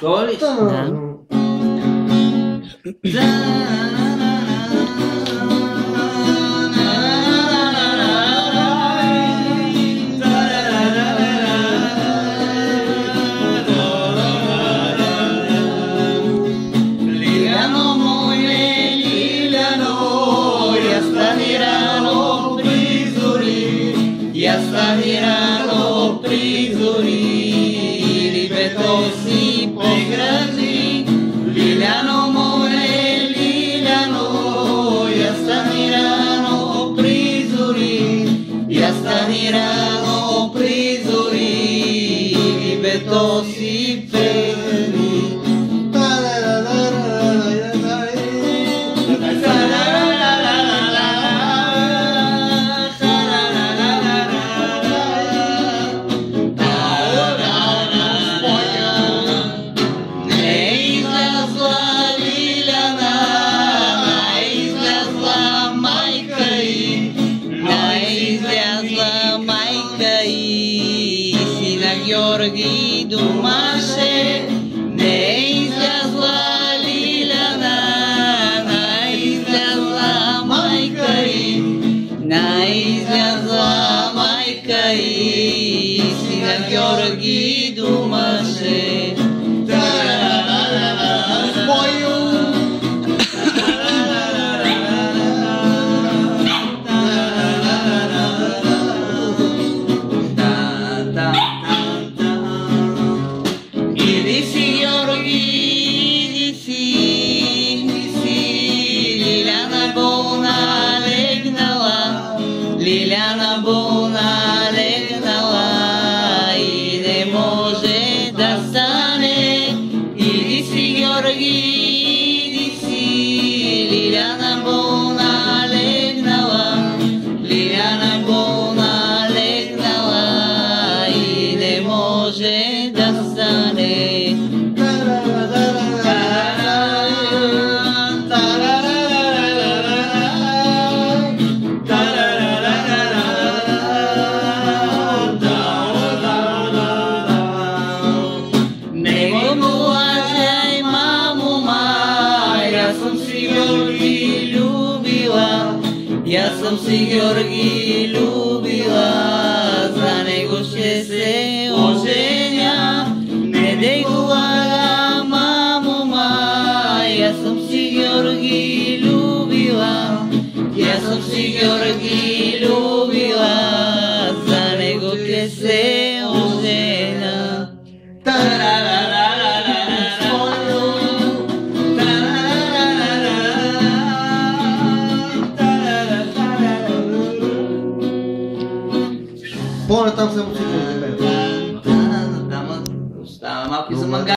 Това ли? Да. Лиляно мое, Лиляно, я стани рано при зори, я стани рано при зори, рибето си прегради. Лиляно мое, Лиляно, я стани рано при зори, я стани рано при зори, рибето си прегради. Георги домаше, не излязла Лиляна, не излязла майка й, не излязла майка й, сина Георги домаше. Лиляна болна легнала и не може да стане. Иди си, Георги, иди си. Лиляна болна легнала, Лиляна болна легнала и не може да стане. Я съм си Георги любила, за него ще се оженя. Не дей го лага, мамо, май. Аз съм си Георги любила, я съм си Георги любила, за него ще се оженя. По-натам съм отсипал за теб. Остава малко и за мага.